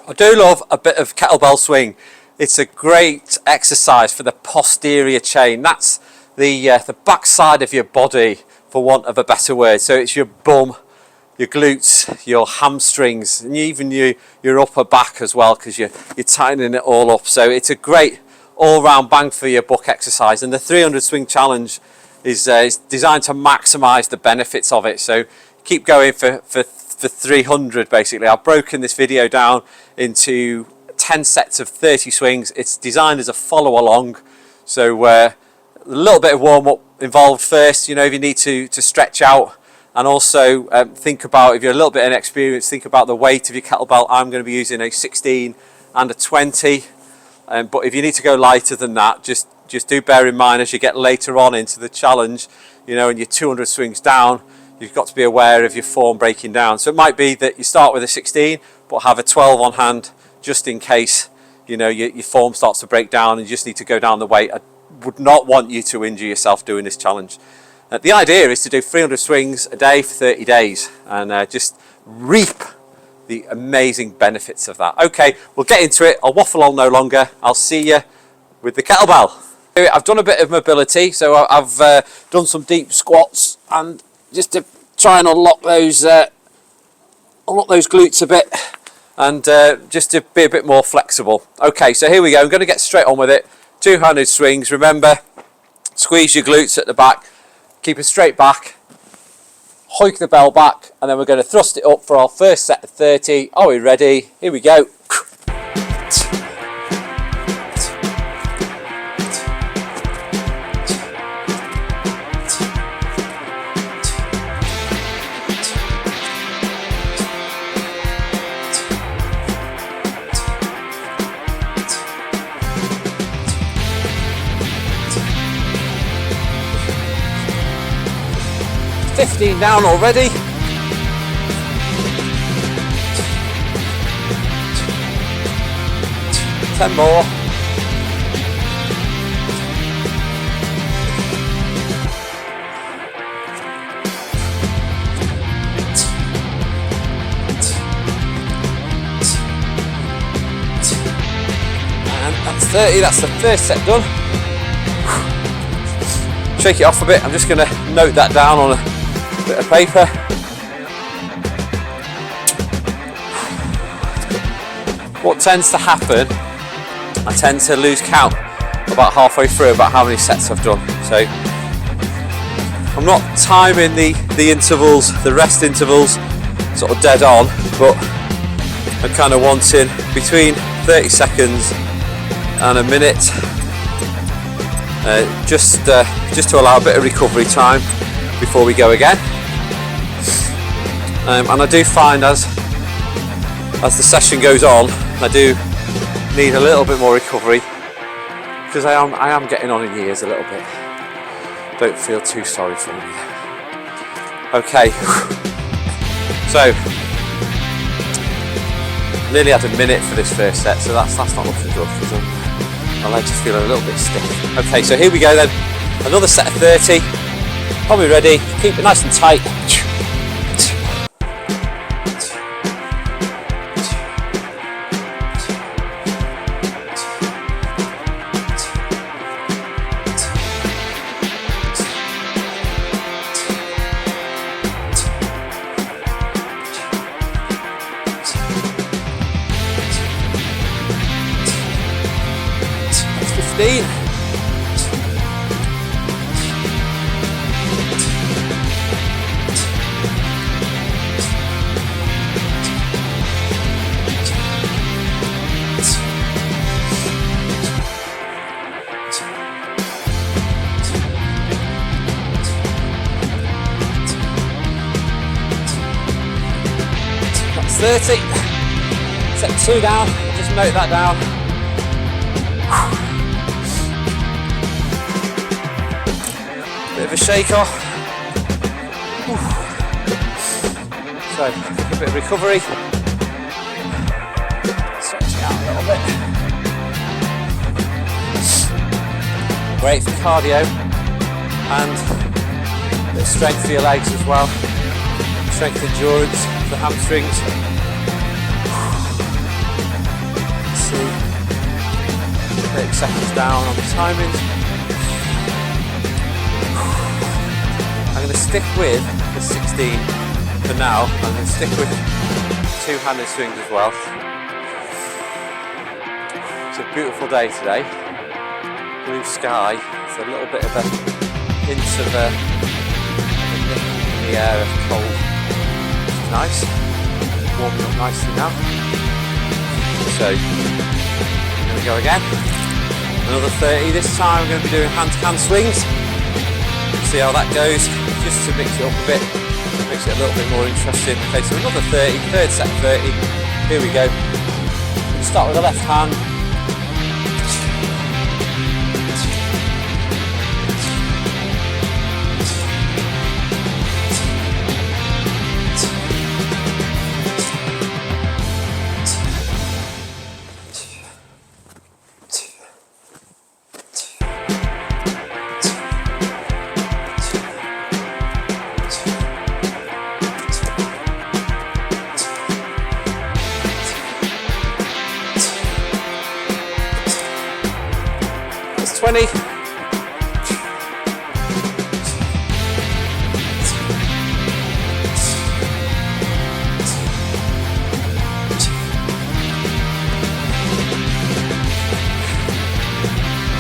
I do love a bit of kettlebell swing. It's a great exercise for the posterior chain. That's the back side of your body, for want of a better word. So it's your bum, your glutes, your hamstrings, and even your upper back as well, because you're tightening it all up. So it's a great all-round bang for your buck exercise. And the 300 swing challenge is designed to maximise the benefits of it. So keep going for 300 basically. I've broken this video down into 10 sets of 30 swings. It's designed as a follow along, so a little bit of warm up involved first, you know, if you need to stretch out, and also think about, if you're a little bit inexperienced, think about the weight of your kettlebell. I'm going to be using a 16 and a 20, but if you need to go lighter than that, just do bear in mind as you get later on into the challenge, you know, and your 200 swings down, you've got to be aware of your form breaking down. So it might be that you start with a 16 but have a 12 on hand just in case, you know, your form starts to break down and you just need to go down the weight. I would not want you to injure yourself doing this challenge. The idea is to do 300 swings a day for 30 days and just reap the amazing benefits of that. Okay, we'll get into it. I'll waffle on no longer. I'll see you with the kettlebell. I've done a bit of mobility, so I've done some deep squats, and just to try and unlock those glutes a bit, and just to be a bit more flexible. Okay, so here we go. I'm going to get straight on with it. 200 swings. Remember, squeeze your glutes at the back, keep it straight back, hoik the bell back, and then we're going to thrust it up for our first set of 30. Are we ready? Here we go. 15 down already. 10 more. And that's 30, that's the first set done. Shake it off a bit. I'm just going to note that down on a bit of paper. What tends to happen, I tend to lose count about halfway through about how many sets I've done. So I'm not timing the intervals, the rest intervals, sort of dead on, but I'm kind of wanting between 30 seconds and a minute, just to allow a bit of recovery time before we go again. And I do find as the session goes on, I do need a little bit more recovery, because I am getting on in years a little bit. Don't feel too sorry for me. Okay, so nearly had a minute for this first set, so that's not looking good, because my legs are feeling a little bit stiff. Okay, so here we go then, another set of 30. Are we ready? Keep it nice and tight. That's 15. That's 30. Set 2 down. Just note that down. Bit of a shake off. So, a bit of recovery. Stretch it out a little bit. Great for cardio and a bit of strength for your legs as well. Strength, endurance, the hamstrings. down on the timings. I'm going to stick with the 16 for now. I'm going to stick with two-handed swings as well. It's a beautiful day today. Blue sky. It's a little bit of a hint of a nip in the air of cold, which is nice. Warming up nicely now. So I'm going to go again. Another 30. This time I'm going to be doing hand-to-hand swings. See how that goes, just to mix it up a bit, makes it a little bit more interesting. Okay, so another 30, third set 30. Here we go. We'll start with the left hand. That's 20.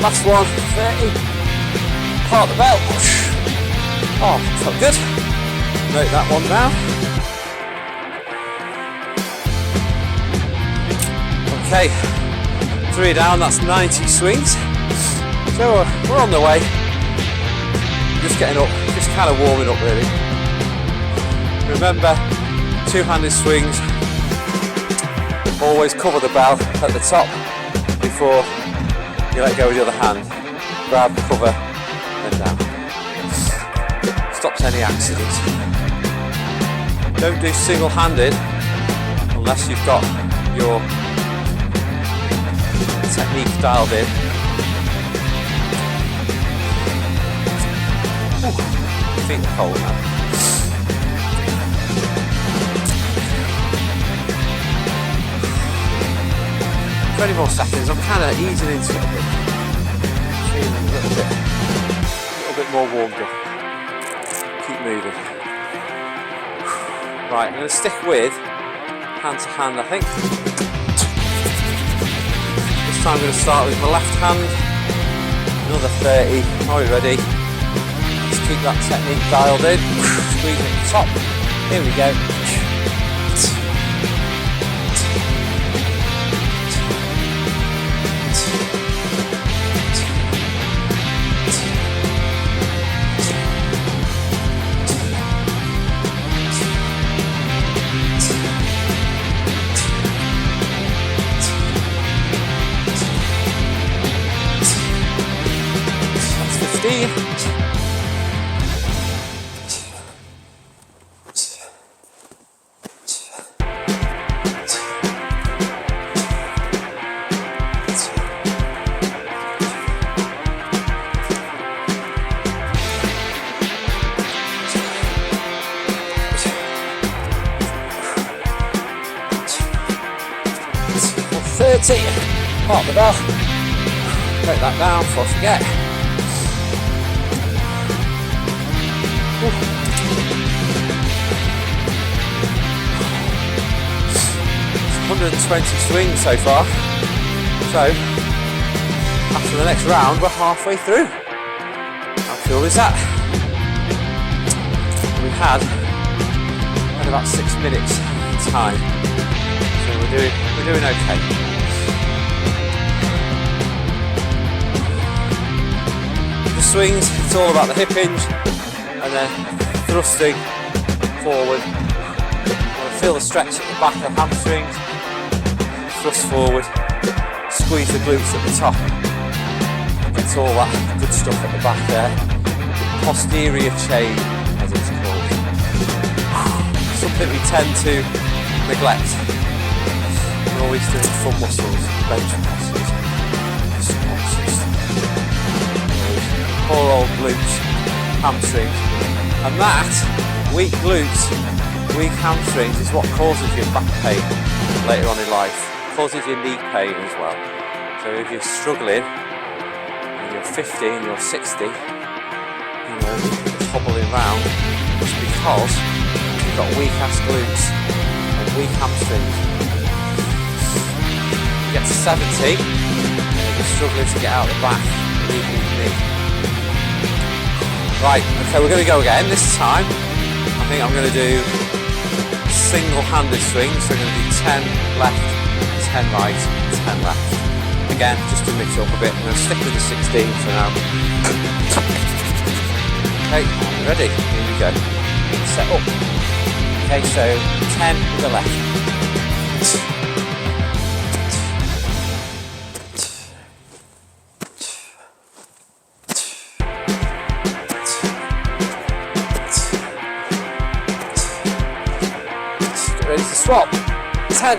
Last one, 30. Part the belt. Oh, felt good. Note that one down. Okay, 3 down, that's 90 swings. So we're on the way. Just getting up, just kind of warming up really. Remember, two-handed swings. Always cover the bell at the top before you let go with the other hand. Grab, cover, and down. Stops any accidents. Don't do single-handed unless you've got your technique dialed in. Feet are cold now. 20 more seconds. I'm kind of easing into it a bit. Feeling a little bit more warmed up. Keep moving. Right, I'm going to stick with hand to hand, I think. This time I'm going to start with my left hand. Another 30. Are we ready? Let's keep that technique dialed in. Squeeze at the top. Here we go. That's 15. Part the bell. Take that down before I forget. 120 swings so far. So after the next round, we're halfway through. How cool is that? We've had about 6 minutes time, so we're doing okay. Swings, it's all about the hip hinge and then thrusting forward. You want to feel the stretch at the back of the hamstrings, thrust forward, squeeze the glutes at the top. It's all that good stuff at the back there. The posterior chain, as it's called. Something we tend to neglect. We're always doing front muscles, bench presses, squats. Poor old glutes, hamstrings, and that weak glutes, weak hamstrings is what causes your back pain later on in life, causes your knee pain as well. So if you're struggling you're 50 and you're 60, you know, you're hobbling round, it's because you've got weak ass glutes and weak hamstrings. You get to 70, you're struggling to get out the back, believe me. Right, okay, we're going to go again. This time, I think I'm going to do single-handed swings, so we're going to do 10 left, 10 right, 10 left. Again, just to mix it up a bit. I'm going to stick with the 16 for now. Okay, ready? Here we go. Set up. Okay, so 10 with the left. Get ready to swap. 10.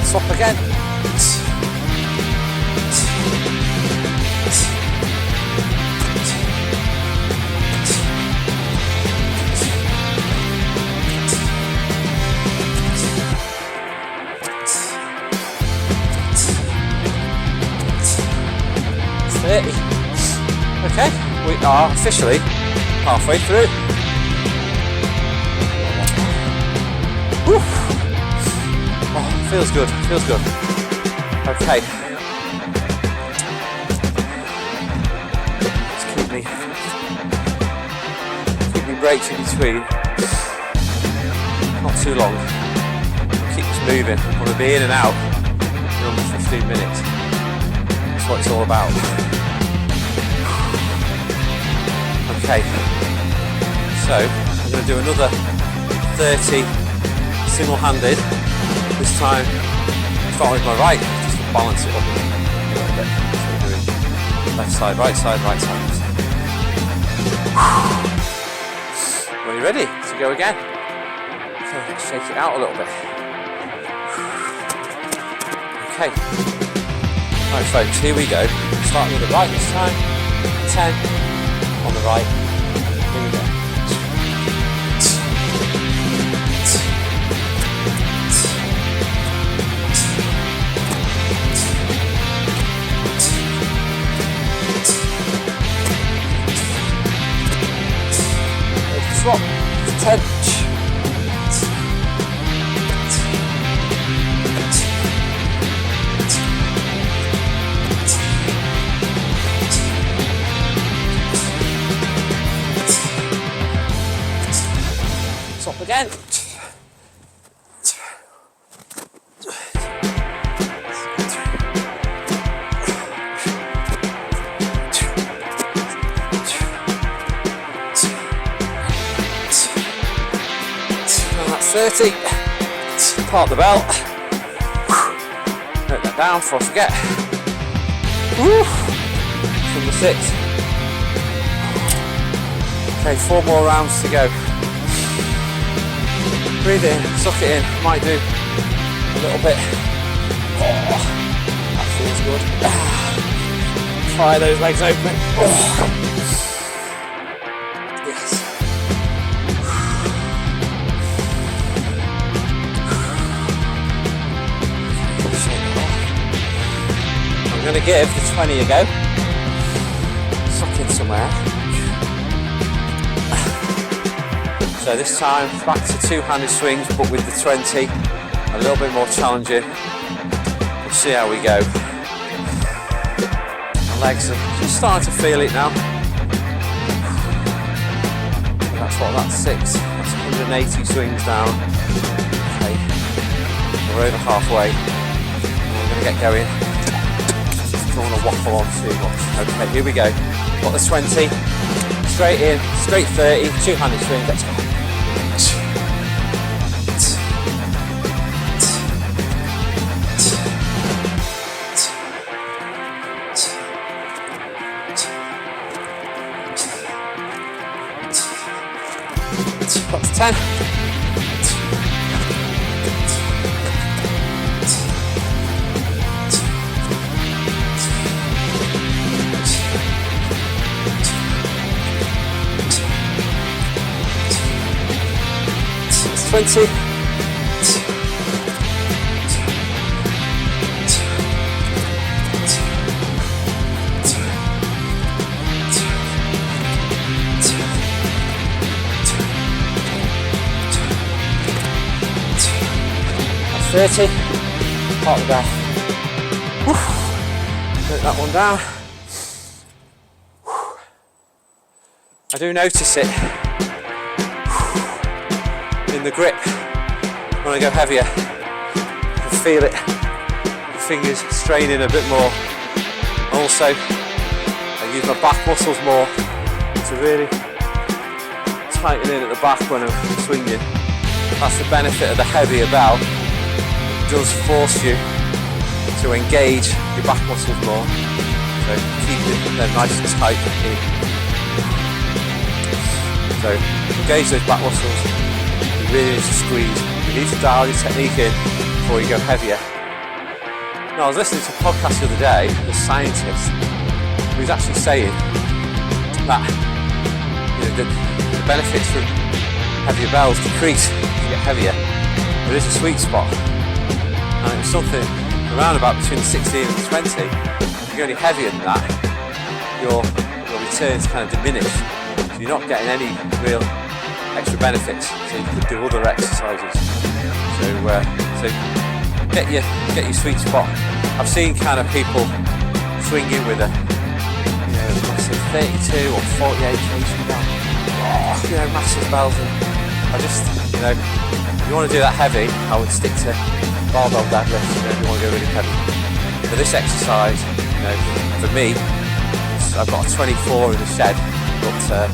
Swap again. Okay, we are officially halfway through. Woo. Oh, feels good, feels good. Okay. Just keep me breaks in between. Not too long. Keep us moving. I want to be in and out in under 15 minutes. That's what it's all about. Okay. So, I'm going to do another 30 single-handed. This time, start with my right, just to balance it up a little bit. So we're doing left side, right side, right side. Are you ready to go again? So let's shake it out a little bit. Okay. Right folks, here we go. Starting with the right this time. 10 on the right. Here we go. Swap. 10. Swap again. And that's 30. Park the belt. Note that down before I forget. Number 6. Okay, 4 more rounds to go. Breathe in, suck it in. Might do a little bit. Oh, that feels good. Fire those legs open. Oh. Yes. I'm going to give the 20 a go. Suck in somewhere. So this time back to 2-handed swings, but with the 20, a little bit more challenging. We'll see how we go. My legs are just starting to feel it now. That's 6. That's 180 swings down. Okay, we're over halfway. We're going to get going. Don't want to waffle on too much. Okay, here we go. Got the 20. Straight in, straight 30, 2-handed swing. Let's go. That's 10. 20. That's 30. Part of the breath. Put that one down. I do notice it in the grip when I go heavier. I can feel it, the fingers straining a bit more. Also, I use my back muscles more to really tighten in at the back when I'm swinging. That's the benefit of the heavier bell. It does force you to engage your back muscles more, so keep them nice and tight in. So engage those back muscles, you really need to squeeze, you need to dial your technique in before you go heavier. Now I was listening to a podcast the other day, the scientist, who was actually saying that the benefits from heavier bells decrease as you get heavier. There is a sweet spot, and it was something around about between 16 and 20. If you're any heavier than that, your returns kind of diminish. So you're not getting any real extra benefits. So you could do other exercises. So get your sweet spot. I've seen kind of people swinging with a massive 32 or 48 kg bell. Oh, massive bells. And I just, if you want to do that heavy, I would stick to barbell deadlifts. If you want to go really heavy. For this exercise, for me, I've got a 24 in the shed, but I'll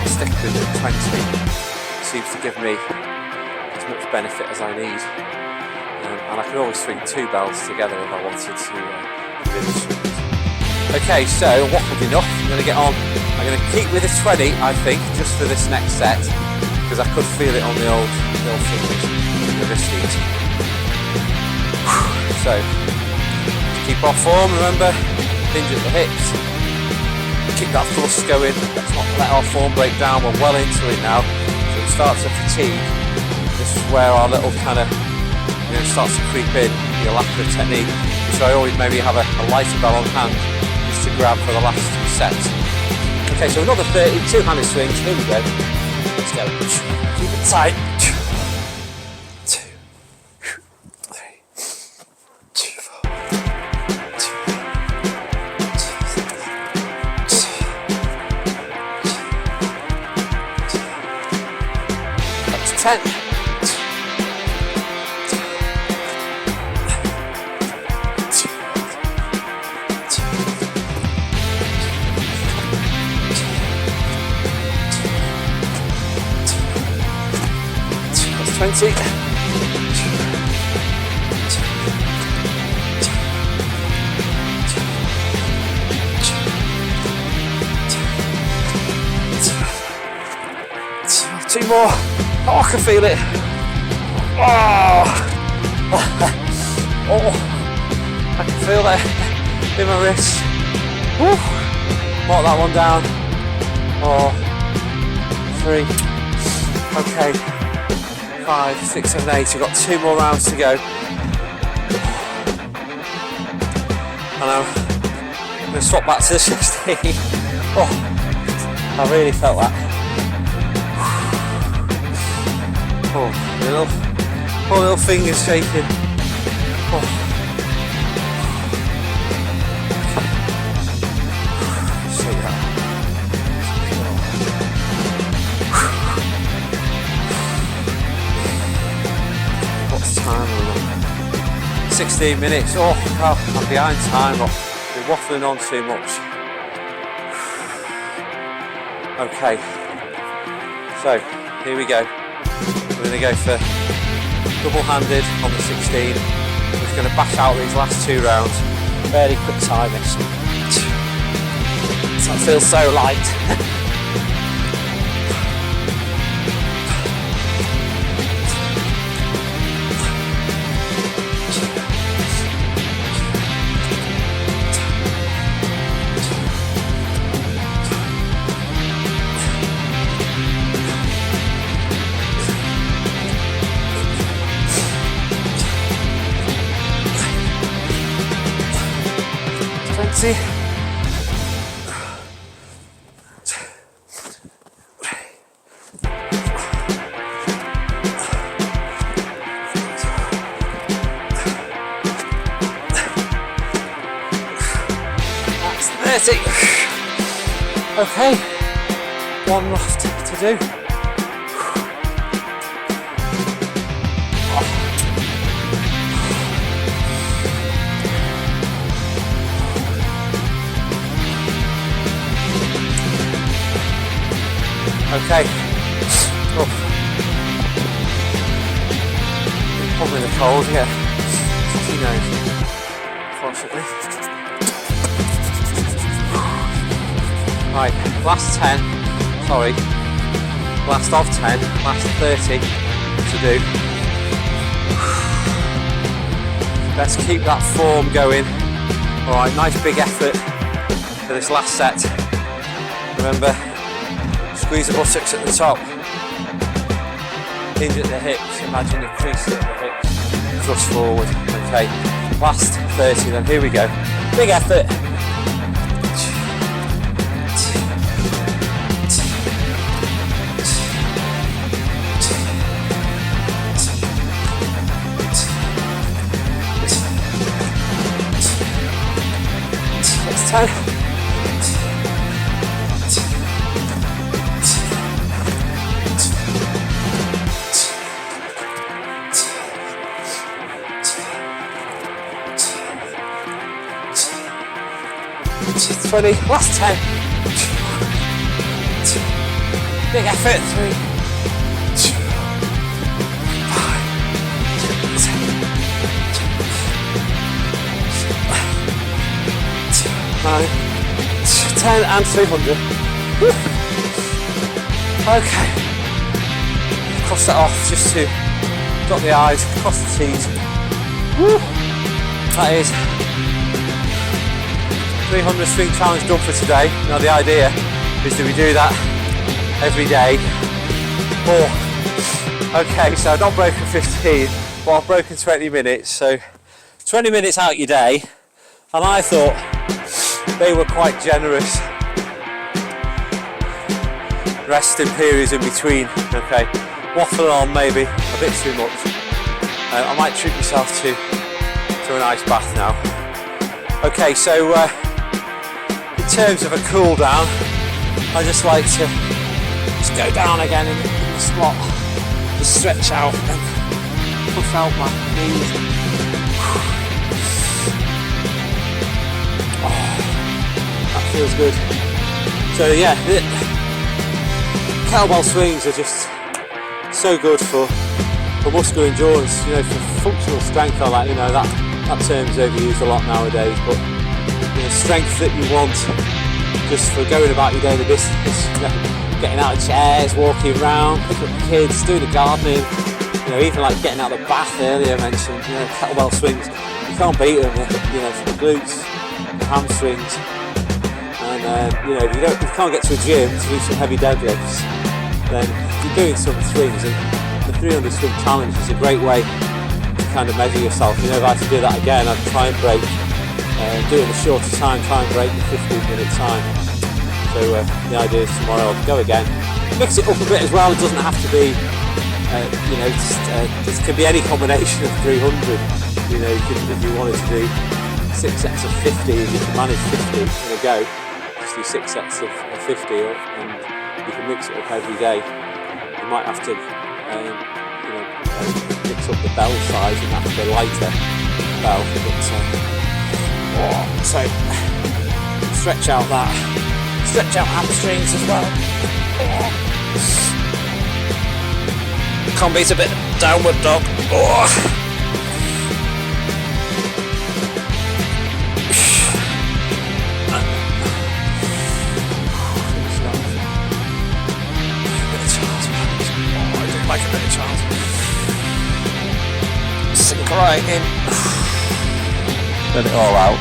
stick with the 20. It seems to give me as much benefit as I need. And I can always swing two bells together if I wanted to really swing. Okay, so waffled enough. I'm going to get on. I'm going to keep with the 20, I think, just for this next set, because I could feel it on the old fingers, the wrist heat. So, keep our form, remember, hinge at the hips, keep that thrust going, let's not let our form break down, we're well into it now, so we start to fatigue. This is where our little kind of, starts to creep in, your lack of technique, so I always maybe have a lighter bell on hand, just to grab for the last few sets. Okay, so another 30, two-handed swings, here we go, let's go, keep it tight. 10. 20. 2 more. Oh, I can feel it. Oh, I can feel that in my wrist. Woo. Mark that one down. 3. Okay. 5, 6, 7, 8. We've got 2 more rounds to go. And I'm going to swap back to the 16. I really felt that. Little fingers shaking. Shake that. What's time on? 16 minutes. I'm behind time. I've been waffling on too much. Okay. So here we go. We're going to go for double-handed on the 16. We're just going to bash out these last 2 rounds. Fairly quick time this. That feels so light. See? That's 30. Okay, one left to do. Okay. Oh. Probably the cold, yeah. Who knows? Unfortunately. Right, last 10. Sorry. Last of 10. Last 30 to do. Let's keep that form going. Alright, nice big effort for this last set. Remember, squeeze the buttocks at the top, hinge at the hips, imagine a crease at the hips, thrust forward. Okay, last 30 then, here we go. Big effort. That's 10. 20, last 10. Big effort, 3, 2, 5, 9, 10 and 300. Woo. Okay. Cross that off just to dot the I's, cross the T's. Woo. That is 300 swing challenge done for today. Now the idea is that we do that every day. More. Okay, so I've not broken 15, but I've broken 20 minutes. So 20 minutes out your day, and I thought they were quite generous. Resting periods in between. Okay, waffling on maybe a bit too much. I might treat myself to a nice bath now. Okay, so in terms of a cool down, I just like to just go down again in the squat, just stretch out and push out my knees. Oh, that feels good. So yeah, kettlebell swings are just so good for muscular endurance, you know, for functional strength. I like, you know, that term's overused a lot nowadays, but strength that you want just for going about your daily business, you know, getting out of chairs, walking around, picking up the kids, doing the gardening, you know, even like getting out of the bath earlier I mentioned, you know, kettlebell swings, you can't beat them, you know, for the glutes, the hamstrings, and you know, if you can't get to a gym to do some heavy deadlifts, then you're doing some swings, and the 300 swing challenge is a great way to kind of measure yourself. You know, if I had to do that again, I'd try and break do it in a shorter time, try and break the 15-minute time. So the idea is tomorrow I'll go again. Mix it up a bit as well, it doesn't have to be, you know, this could be any combination of 300. You know, if you wanted to do 6 sets of 50, if you can manage 50 in a go, just do 6 sets of 50 and you can mix it up every day. You might have to, you know, mix up the bell size and have the lighter bell, but so stretch out that, stretch out hamstrings as well. Can't beat a bit downward dog. I do like a bit of Charles. Sink right in. Let it all out.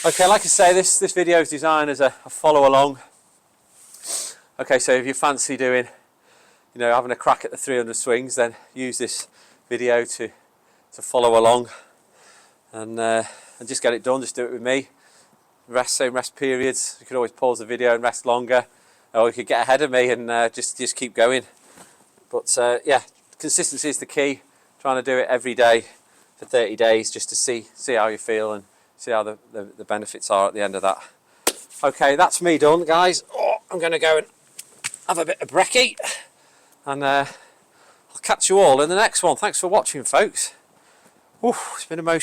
Okay, like I say, this video is designed as a follow along. Okay, so if you fancy doing, you know, having a crack at the 300 swings, then use this video to follow along and just get it done. Just do it with me. Same rest periods. You could always pause the video and rest longer, or you could get ahead of me and just keep going. But yeah, consistency is the key. Trying to do it every day for 30 days just to see how you feel and see how the benefits are at the end of that. Okay, that's me done, guys. Oh, I'm going to go and have a bit of brekkie, and I'll catch you all in the next one. Thanks for watching, folks. Oof, it's been emotional.